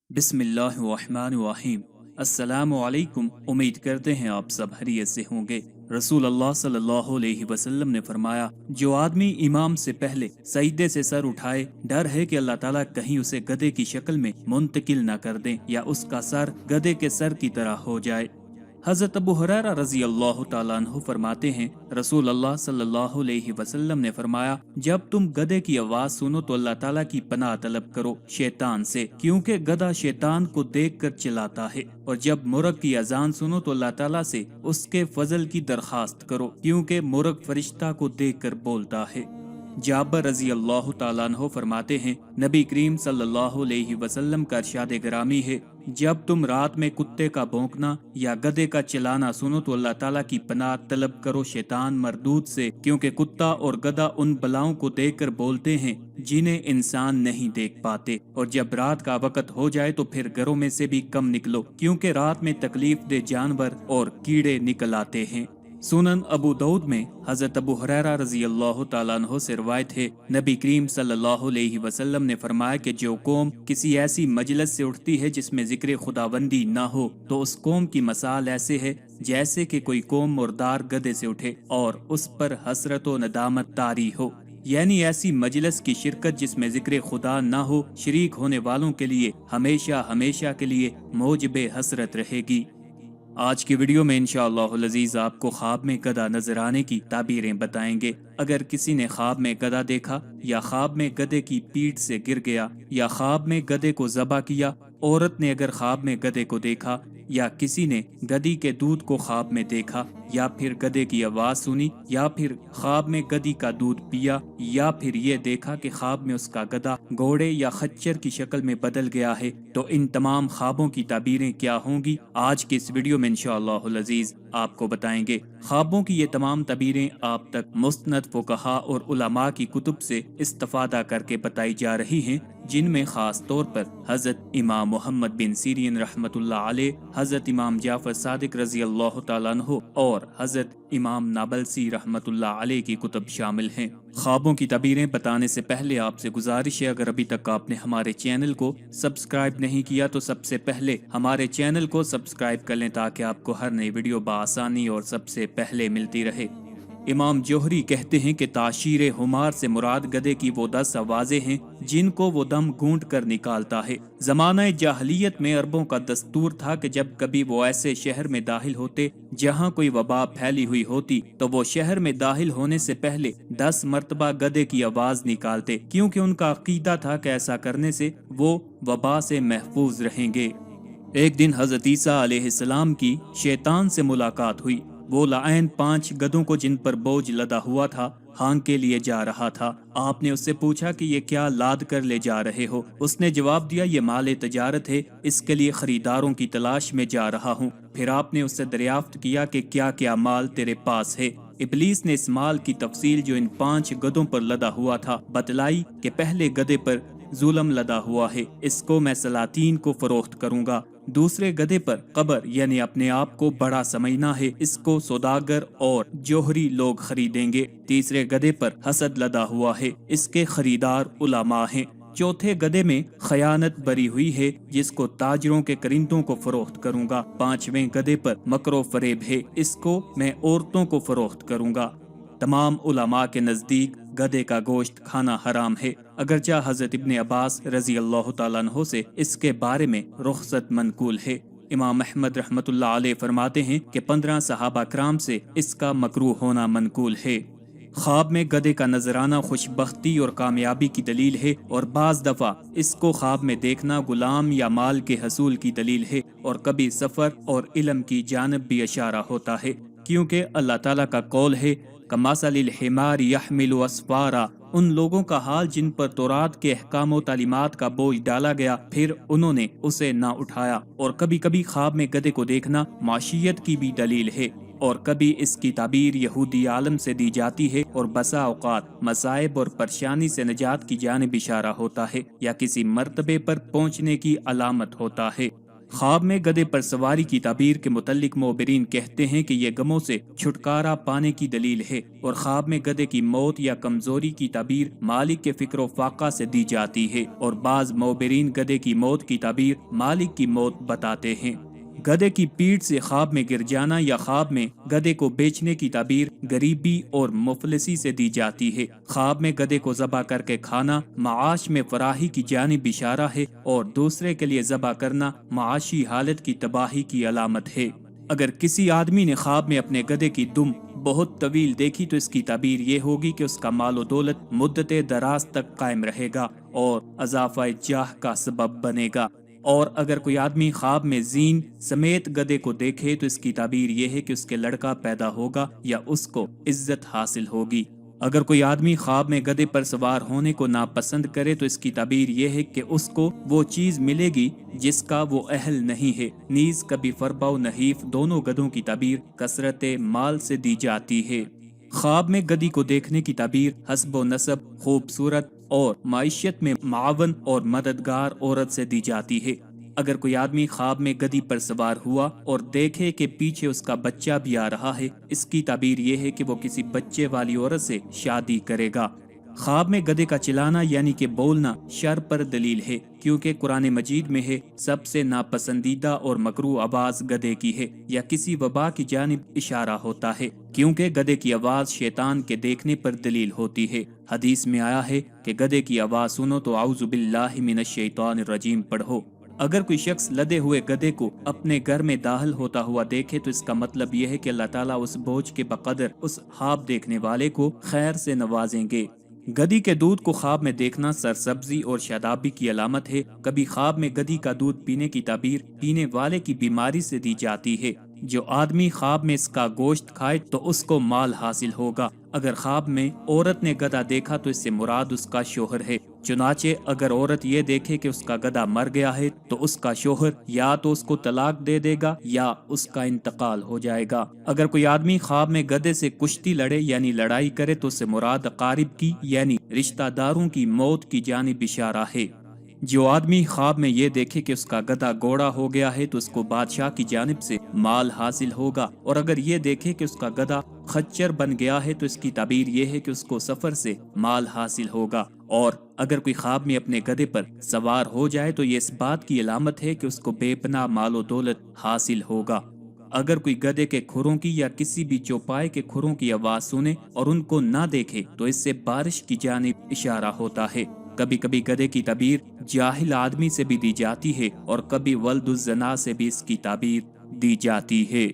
बिस्मिल्लाहिर्रहमानिर्रहीम। अस्सलाम वालेकुम। उम्मीद करते हैं आप सब खैरियत से होंगे। रसूल अल्लाह सल्लल्लाहु अलैहि वसल्लम ने फरमाया, जो आदमी इमाम से पहले सजदे से सर उठाए, डर है कि अल्लाह ताला कहीं उसे गधे की शक्ल में मुंतकिल न कर दें या उसका सर गधे के सर की तरह हो जाए। हज़रत अबू हुरैरा रज़ी अल्लाह ताला अन्हु फरमाते हैं, रसूल अल्लाह सल्लल्लाहु अलैहि वसल्लम ने फरमाया, जब तुम गधे की आवाज सुनो तो अल्लाह ताला की पनाह तलब करो शैतान से, क्योंकि गधा शैतान को देख कर चिल्लाता है। और जब मुर्ग की अजान सुनो तो अल्लाह ताला से उसके फजल की दरखास्त करो, क्योंकि मुर्ग फरिश्ता को देख कर बोलता है। जाबर रजी अल्लाह ताला अन्हु फरमाते हैं, नबी करीम सल्लल्लाहु अलैहि वसल्लम का इरशाद ग्रामी है, जब तुम रात में कुत्ते का भौंकना या गधे का चिल्लाना सुनो तो अल्लाह ताला की पनाह तलब करो शैतान मरदूद से, क्योंकि कुत्ता और गधा उन बलाओं को देखकर बोलते हैं जिन्हें इंसान नहीं देख पाते। और जब रात का वक्त हो जाए तो फिर घरों में से भी कम निकलो, क्योंकि रात में तकलीफ दे जानवर और कीड़े निकल आते हैं। सुनन अबू दाऊद में हजरत अबू हुरैरा रजी अल्लाह ताला अन्हु से रिवायत है, नबी करीम सल्लल्लाहु अलैहि वसल्लम ने फरमाया कि जो कौम किसी ऐसी मजलिस से उठती है जिसमें जिक्र खुदाबंदी ना हो, तो उस कौम की मसाल ऐसे है जैसे कि कोई कौम मुर्दार गधे से उठे और उस पर हसरत व नदामत तारी हो। यानी ऐसी मजलिस की शिरकत जिसमें जिक्र खुदा ना हो, शरीक होने वालों के लिए हमेशा हमेशा के लिए मौजबे हसरत रहेगी। आज की वीडियो में इंशाअल्लाह अज़ीज आपको ख्वाब में गधा नजर आने की ताबीरें बताएंगे। अगर किसी ने ख्वाब में गधा देखा, या ख्वाब में गधे की पीठ से गिर गया, या ख्वाब में गधे को ज़बह किया, औरत ने अगर ख्वाब में गधे को देखा, या किसी ने गधी के दूध को ख्वाब में देखा, या फिर गधे की आवाज सुनी, या फिर ख्वाब में गधी का दूध पिया, या फिर ये देखा कि ख्वाब में उसका गधा घोड़े या खच्चर की शक्ल में बदल गया है, तो इन तमाम ख्वाबों की ताबीरें क्या होंगी, आज की इस वीडियो में इंशाअल्लाह अज़ीज आपको बताएंगे। ख्वाबों की ये तमाम ताबीरें आप तक मुस्तनद फुक़हा और उलमा की कुतुब से इस्तिफ़ादा करके बताई जा रही हैं, जिनमें खास तौर पर हज़रत इमाम मोहम्मद बिन सीरीन रहमतुल्लाह अलैह, हज़रत इमाम जाफर सादिक रज़ी अल्लाह ताला अन्हु और हज़रत इमाम नाबलसी रहमतुल्लाह अलैह की कुतुब शामिल हैं। ख्वाबों की ताबीरें बताने से पहले आपसे गुजारिश है, अगर अभी तक आपने हमारे चैनल को सब्सक्राइब नहीं किया तो सबसे पहले हमारे चैनल को सब्सक्राइब कर लें, ताकि आपको हर नई वीडियो बआसानी और सबसे पहले मिलती रहे। इमाम जोहरी कहते हैं कि ताशीर हुमार से मुराद गधे की वो 10 आवाजें हैं जिनको वो दम घूंट कर निकालता है। जमाना जाहलियत में अरबों का दस्तूर था कि जब कभी वो ऐसे शहर में दाखिल होते जहाँ कोई वबा फैली हुई होती, तो वो शहर में दाखिल होने से पहले 10 मर्तबा गधे की आवाज निकालते, क्योंकि उनका अकीदा था कि ऐसा करने से वो वबा से महफूज रहेंगे। एक दिन हजरत ईसा अलैहिस्सलाम की शैतान से मुलाकात हुई। वो लाइन 5 गधों को जिन पर बोझ लदा हुआ था हांग के लिए जा रहा था। आपने उससे पूछा कि ये क्या लाद कर ले जा रहे हो? उसने जवाब दिया, ये माल तजारत है, इसके लिए खरीदारों की तलाश में जा रहा हूँ। फिर आपने उससे दरियाफ्त किया कि क्या क्या माल तेरे पास है। इब्लीस ने इस माल की तफसील जो इन 5 गधों पर लदा हुआ था बतलाई कि पहले गधे पर जुल्म लदा हुआ है, इसको मैं सलातीन को फरोख्त करूंगा। दूसरे गधे पर कब्र यानी अपने आप को बड़ा समझना है, इसको सौदागर और जोहरी लोग खरीदेंगे। तीसरे गधे पर हसद लदा हुआ है, इसके खरीदार उलमा हैं। चौथे गधे में खयानत बरी हुई है, जिसको ताजरों के करिंदों को फरोख्त करूंगा। 5वें गधे पर मकरो फरेब है, इसको मैं औरतों को फरोख्त करूंगा। तमाम उलमा के नजदीक गधे का गोश्त खाना हराम है, अगरचा हजरत इब्ने अब्बास रजी अल्लाह ताला अन्हु से इसके बारे में रुख्सत मनकूल है। इमाम अहमद रहमतुल्लाह अलैह फरमाते हैं कि 15 सहाबा कराम से इसका मकरूह होना मनकूल है। ख्वाब में गधे का नजराना खुशबख्ती और कामयाबी की दलील है, और बाज दफा इसको ख्वाब में देखना गुलाम या माल के हसूल की दलील है, और कभी सफर और इल्म की जानब भी इशारा होता है, क्योंकि अल्लाह ताला का कौल है, कमासलिल हिमार यहमिलु अस्फारा, उन लोगों का हाल जिन पर तौरात के अहकाम व तालीमात का बोझ डाला गया फिर उन्होंने उसे ना उठाया। और कभी कभी ख्वाब में गधे को देखना माशियत की भी दलील है, और कभी इसकी ताबीर यहूदी आलम से दी जाती है, और बसा औकात मसाइब और परेशानी से निजात की जानिब इशारा होता है, या किसी मर्तबे पर पहुँचने की अलामत होता है। خواب میں گدھے پر سواری کی تعبیر کے متعلق معبرین کہتے ہیں کہ یہ غموں سے چھٹکارا پانے کی دلیل ہے، اور خواب میں گدھے کی موت یا کمزوری کی تعبیر مالک کے فکر و فاقہ سے دی جاتی ہے، اور بعض معبرین گدھے کی موت کی تعبیر مالک کی موت بتاتے ہیں۔ گدھے کی پیٹھ سے خواب میں گر جانا یا خواب میں گدھے کو بیچنے کی تعبیر غریبی اور مفلسی سے دی جاتی ہے۔ خواب میں گدھے کو ذبح کر کے کھانا معاش میں فراخی کی جانب اشارہ ہے، اور دوسرے کے لیے ذبح کرنا معاشی حالت کی تباہی کی علامت ہے۔ اگر کسی آدمی نے خواب میں اپنے گدھے کی دم بہت طویل دیکھی تو اس کی تعبیر یہ ہوگی کہ اس کا مال و دولت مدت دراز تک قائم رہے گا اور اضافہ جاہ کا سبب بنے گا۔ اور اگر کوئی آدمی خواب میں زین سمیت گدھے کو دیکھے تو اس کی تعبیر یہ ہے کہ اس کے لڑکا پیدا ہوگا یا اس کو عزت حاصل ہوگی۔ اگر کوئی آدمی خواب میں گدھے پر سوار ہونے کو ناپسند کرے تو اس کی تعبیر یہ ہے کہ اس کو وہ چیز ملے گی جس کا وہ اہل نہیں ہے۔ نیز کبھی فربا و نحیف دونوں گدھوں کی تعبیر کثرت مال سے دی جاتی ہے۔ خواب میں گدھی کو دیکھنے کی تعبیر حسب و نسب، خوبصورت اور معیشت میں معاون اور مددگار عورت سے دی جاتی ہے۔ اگر کوئی آدمی خواب میں گدھی پر سوار ہوا اور دیکھے کہ پیچھے اس کا بچہ بھی آ رہا ہے، اس کی تعبیر یہ ہے کہ وہ کسی بچے والی عورت سے شادی کرے گا۔ خواب میں گدھے کا چلانا یعنی کہ بولنا شر پر دلیل ہے، کیونکہ قرآن مجید میں ہے سب سے ناپسندیدہ اور مکروہ آواز گدھے کی ہے، یا کسی وبا کی جانب اشارہ ہوتا ہے، کیونکہ گدھے کی آواز شیطان کے دیکھنے پر دلیل ہوتی ہے۔ حدیث میں آیا ہے کہ گدھے کی آواز سنو تو اعوذ باللہ من الشیطان الرجیم پڑھو۔ اگر کوئی شخص لدے ہوئے گدھے کو اپنے گھر میں داخل ہوتا ہوا دیکھے تو اس کا مطلب یہ ہے کہ اللہ تعالیٰ اس بوجھ کے بقدر اس خواب دیکھنے والے کو خیر سے نوازیں گے۔ گدھی کے دودھ کو خواب میں دیکھنا سرسبزی اور شادابی کی علامت ہے۔ کبھی خواب میں گدھی کا دودھ پینے کی تعبیر پینے والے کی بیماری سے دی جاتی ہے۔ جو آدمی خواب میں اس کا گوشت کھائے تو اس کو مال حاصل ہوگا۔ اگر خواب میں عورت نے گدھا دیکھا تو اس سے مراد اس کا شوہر ہے۔ چنانچہ اگر عورت یہ دیکھے کہ اس کا گدھا مر گیا ہے تو اس کا شوہر یا تو اس کو طلاق دے دے گا یا اس کا انتقال ہو جائے گا۔ اگر کوئی آدمی خواب میں گدھے سے کشتی لڑے یعنی لڑائی کرے تو اس سے مراد اقارب کی یعنی رشتہ داروں کی موت کی جانب اشارہ ہے۔ جو آدمی خواب میں یہ دیکھے کہ اس کا گدھا گھوڑا ہو گیا ہے تو اس کو بادشاہ کی جانب سے مال حاصل ہوگا، اور اگر یہ دیکھے کہ اس کا گدھا خچر بن گیا ہے تو اس کی تعبیر یہ ہے کہ اس کو سفر سے مال حاصل ہوگا۔ اور اگر کوئی خواب میں اپنے گدھے پر سوار ہو جائے تو یہ اس بات کی علامت ہے کہ اس کو بے پناہ مال و دولت حاصل ہوگا۔ اگر کوئی گدھے کے کھروں کی یا کسی بھی چوپائے کے کھروں کی آواز سنے اور ان کو نہ دیکھے تو اس سے بارش کی جانب اشارہ ہوتا ہے۔ کبھی کبھی گدھے کی تعبیر جاہل آدمی سے بھی دی جاتی ہے اور کبھی ولد الزنا سے بھی اس کی تعبیر دی جاتی ہے۔